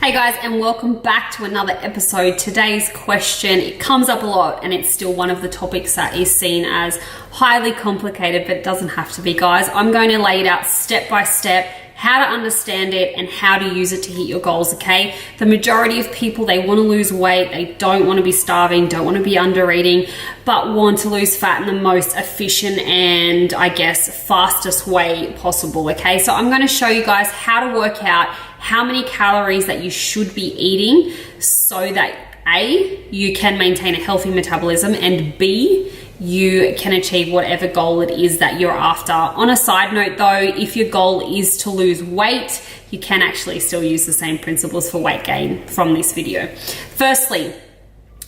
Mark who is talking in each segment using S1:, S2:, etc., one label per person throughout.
S1: Hey guys, and welcome back to another episode. Today's question, it comes up a lot and it's still one of the topics that is seen as highly complicated, but it doesn't have to be, guys. I'm going to lay it out step by step, how to understand it and how to use it to hit your goals, okay? The majority of people, they want to lose weight, they don't want to be starving, don't want to be under eating, but want to lose fat in the most efficient and I guess fastest way possible, okay? So I'm going to show you guys how to work out how many calories that you should be eating so that A, you can maintain a healthy metabolism, and B, you can achieve whatever goal it is that you're after. On a side note though, if your goal is to lose weight, you can actually still use the same principles for weight gain from this video. Firstly,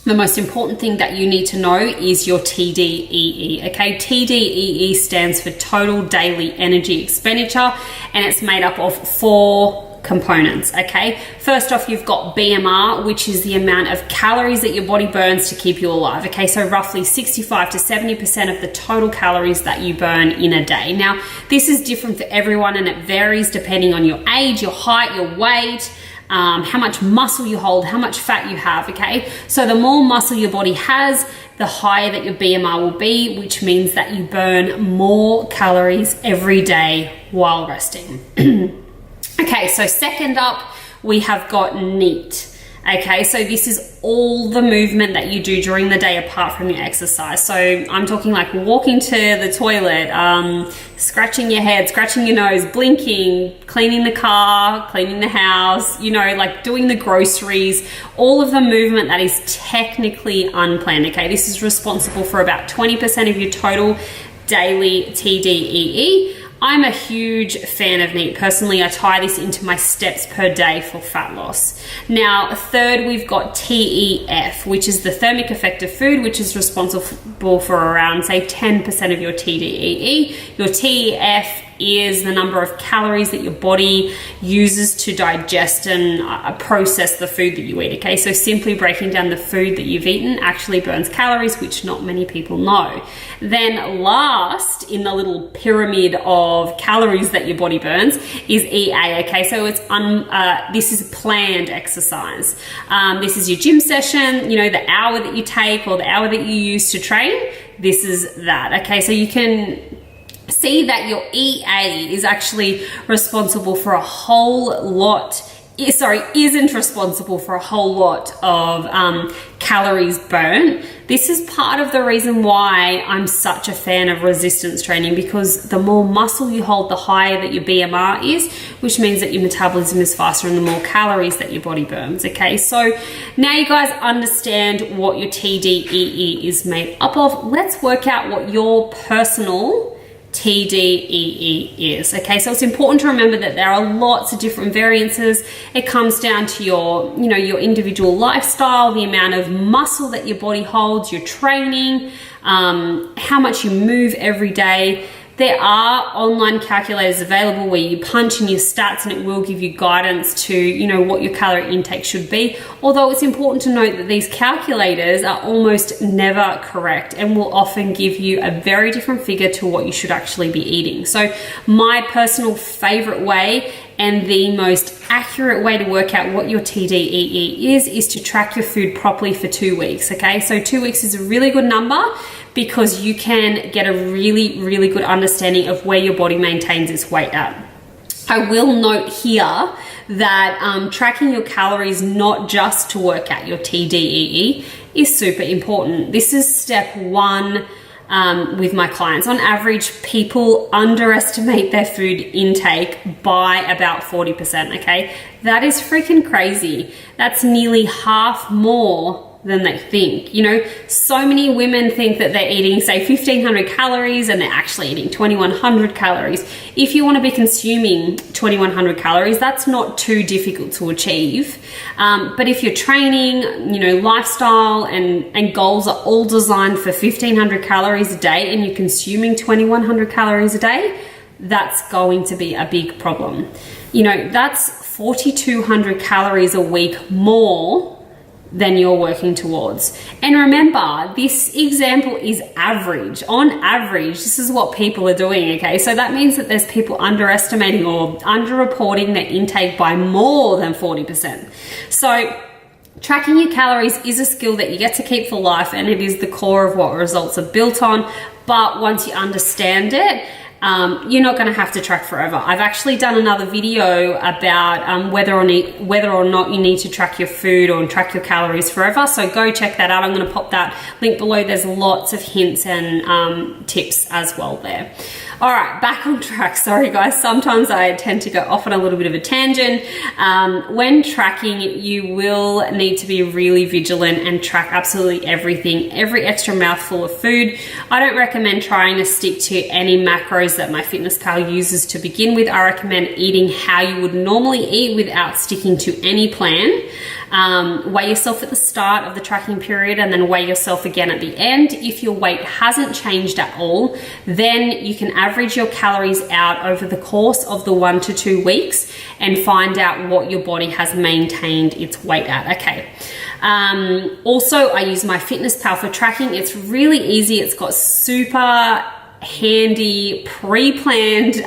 S1: the most important thing that you need to know is your TDEE, okay? TDEE stands for Total Daily Energy Expenditure, and it's made up of 4 components, okay? First off, you've got BMR, which is the amount of calories that your body burns to keep you alive, okay? So roughly 65 to 70% of the total calories that you burn in a day. Now, this is different for everyone and it varies depending on your age, your height, your weight, how much muscle you hold, how much fat you have, okay? So the more muscle your body has, the higher that your BMR will be, which means that you burn more calories every day while resting. Okay, so second up, we have got NEAT. Okay, so this is all the movement that you do during the day apart from your exercise. So I'm talking like walking to the toilet, scratching your head, scratching your nose, blinking, cleaning the car, cleaning the house, you know, like doing the groceries, all of the movement that is technically unplanned. Okay, this is responsible for about 20% of your total daily TDEE. I'm a huge fan of NEAT. Personally, I tie this into my steps per day for fat loss. Now, third, we've got TEF, which is the thermic effect of food, which is responsible for around, say, 10% of your TDEE. Your TEF is the number of calories that your body uses to digest and process the food that you eat, okay? So simply breaking down the food that you've eaten actually burns calories, which not many people know. Then last in the little pyramid of calories that your body burns is EA, okay? So it's this is planned exercise. This is your gym session, you know, the hour that you take or the hour that you use to train. This is that, okay? So you can see that your EA is actually responsible for a whole lot, isn't responsible for a whole lot of calories burnt. This is part of the reason why I'm such a fan of resistance training, because the more muscle you hold, the higher that your BMR is, which means that your metabolism is faster and the more calories that your body burns, okay? So now you guys understand what your TDEE is made up of. Let's work out what your personal TDEE is, okay? So it's important to remember that there are lots of different variances. It comes down to your, you know, your individual lifestyle, the amount of muscle that your body holds, your training, how much you move every day. There are online calculators available where you punch in your stats and it will give you guidance to, you know, what your calorie intake should be. Although it's important to note that these calculators are almost never correct and will often give you a very different figure to what you should actually be eating. So my personal favorite way and the most accurate way to work out what your TDEE is to track your food properly for 2 weeks, okay? So 2 weeks is a really good number because you can get a really, really good understanding of where your body maintains its weight at. I will note here that tracking your calories, not just to work out your TDEE, is super important. This is step 1 with my clients. On average, people underestimate their food intake by about 40%, okay? That is freaking crazy. That's nearly half more than they think. You know, so many women think that they're eating, say, 1,500 calories and they're actually eating 2,100 calories. If you want to be consuming 2,100 calories, that's not too difficult to achieve. But if you're training, you know, lifestyle and goals are all designed for 1,500 calories a day and you're consuming 2,100 calories a day, that's going to be a big problem. You know, that's 4,200 calories a week more than you're working towards. And remember, this example is average. On average, this is what people are doing, okay? So that means that there's people underestimating or underreporting their intake by more than 40%. So tracking your calories is a skill that you get to keep for life, and it is the core of what results are built on. But once you understand it, you're not going to have to track forever. I've actually done another video about whether or not you need to track your food or track your calories forever. So go check that out. I'm going to pop that link below. There's lots of hints and tips as well there. All right, back on track. Sorry guys, sometimes I tend to go off on a little bit of a tangent. When tracking, you will need to be really vigilant and track absolutely everything, every extra mouthful of food. I don't recommend trying to stick to any macros that MyFitnessPal uses to begin with. I recommend eating how you would normally eat without sticking to any plan. Weigh yourself at the start of the tracking period and then weigh yourself again at the end. If your weight hasn't changed at all, then you can average your calories out over the course of the 1 to 2 weeks and find out what your body has maintained its weight at. Okay. Also, I use MyFitnessPal for tracking. It's really easy. It's got super handy pre-planned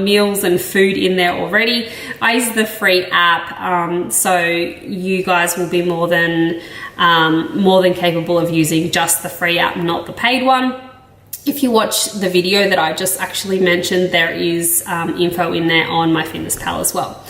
S1: meals and food in there already. I use the free app, so you guys will be more than capable of using just the free app, not the paid one. If you watch the video that I just actually mentioned, there is info in there on MyFitnessPal as well.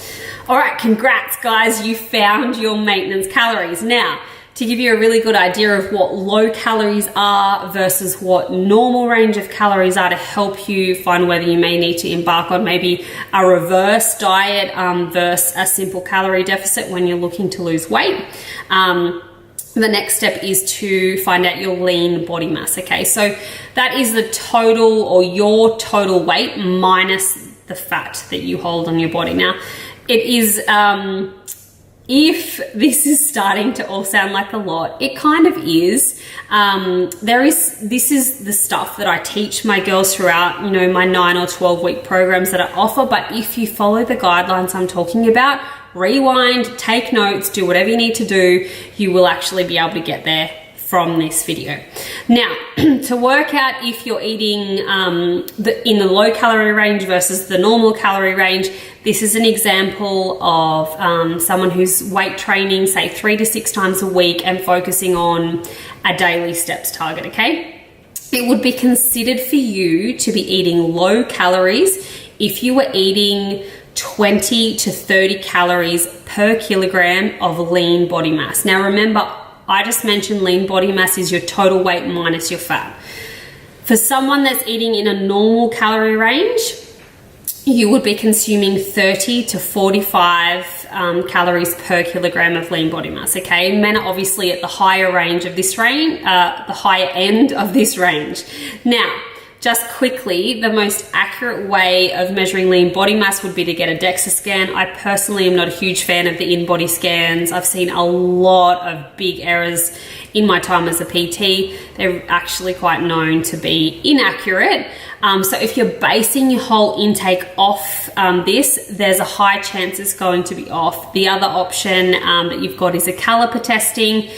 S1: All right, congrats guys, you found your maintenance calories. Now, to give you a really good idea of what low calories are versus what normal range of calories are, to help you find whether you may need to embark on maybe a reverse diet versus a simple calorie deficit when you're looking to lose weight. The next step is to find out your lean body mass, okay? So that is the total or your total weight minus the fat that you hold on your body. Now, it is... if this is starting to all sound like a lot, it kind of is. This is the stuff that I teach my girls throughout, you know, my 9 or 12 week programs that I offer. But if you follow the guidelines I'm talking about, rewind, take notes, do whatever you need to do, you will actually be able to get there from this video. Now, to work out if you're eating in the low calorie range versus the normal calorie range, this is an example of someone who's weight training, say 3 to 6 times a week and focusing on a daily steps target, okay? It would be considered for you to be eating low calories if you were eating 20 to 30 calories per kilogram of lean body mass. Now remember, I just mentioned lean body mass is your total weight minus your fat. For someone that's eating in a normal calorie range, you would be consuming 30 to 45 calories per kilogram of lean body mass, okay? Men are obviously at the higher range of this range, the higher end of this range. Now, just quickly, the most accurate way of measuring lean body mass would be to get a DEXA scan. I personally am not a huge fan of the in-body scans. I've seen a lot of big errors in my time as a PT. They're actually quite known to be inaccurate. So if you're basing your whole intake off this, there's a high chance it's going to be off. The other option that you've got is a caliper testing.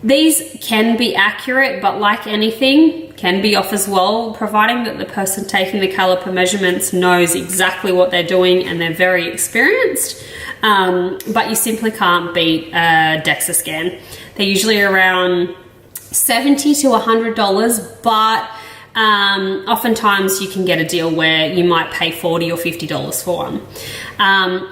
S1: These can be accurate, but like anything, can be off as well, providing that the person taking the caliper measurements knows exactly what they're doing and they're very experienced. But you simply can't beat a DEXA scan. They're usually around $70 to $100, but oftentimes you can get a deal where you might pay $40 or $50 for one.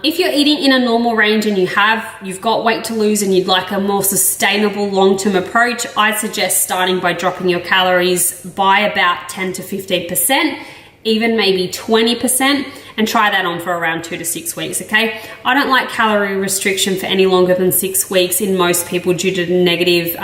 S1: If you're eating in a normal range and you've got weight to lose and you'd like a more sustainable long-term approach, I'd suggest starting by dropping your calories by about 10 to 15%, even maybe 20%, and try that on for around 2 to 6 weeks, okay? I don't like calorie restriction for any longer than 6 weeks in most people due to negative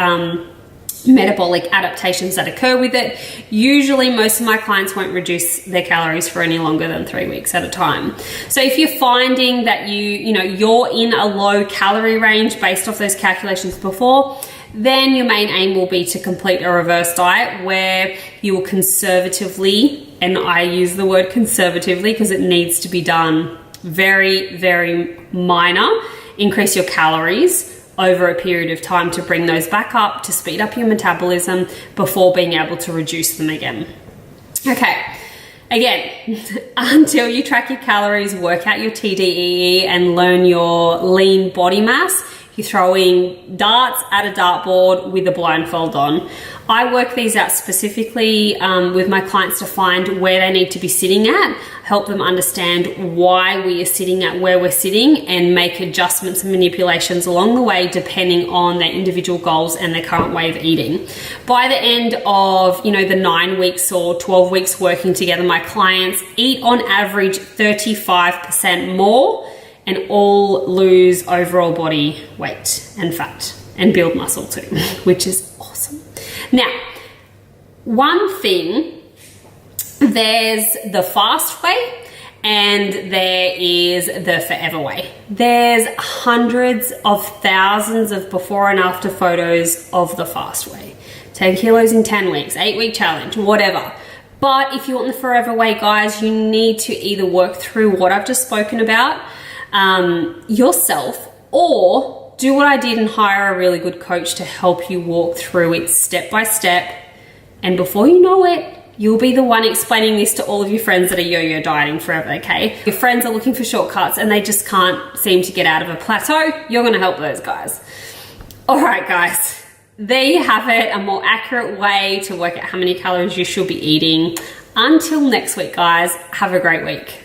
S1: metabolic adaptations that occur with it. Usually most of my clients won't reduce their calories for any longer than 3 weeks at a time. So if you're finding that you're in a low calorie range based off those calculations before, then your main aim will be to complete a reverse diet where you will conservatively, and I use the word conservatively because it needs to be done very, very minor, increase your calories over a period of time to bring those back up, to speed up your metabolism before being able to reduce them again. Okay, again, until you track your calories, work out your TDEE and learn your lean body mass, you're throwing darts at a dartboard with a blindfold on. I work these out specifically with my clients to find where they need to be sitting at, help them understand why we are sitting at where we're sitting, and make adjustments and manipulations along the way depending on their individual goals and their current way of eating. By the end of, the 9 weeks or 12 weeks working together, my clients eat on average 35% more and all lose overall body weight and fat and build muscle too, which is awesome. Now, one thing, there's the fast way and there is the forever way. There's hundreds of thousands of before and after photos of the fast way. 10 kilos in 10 weeks, 8-week challenge, whatever. But if you want the forever way, guys, you need to either work through what I've just spoken about yourself, or do what I did and hire a really good coach to help you walk through it step by step. And before you know it, you'll be the one explaining this to all of your friends that are yo-yo dieting forever, okay? Your friends are looking for shortcuts and they just can't seem to get out of a plateau. You're gonna help those guys. All right, guys, there you have it, a more accurate way to work out how many calories you should be eating. Until next week, guys, have a great week.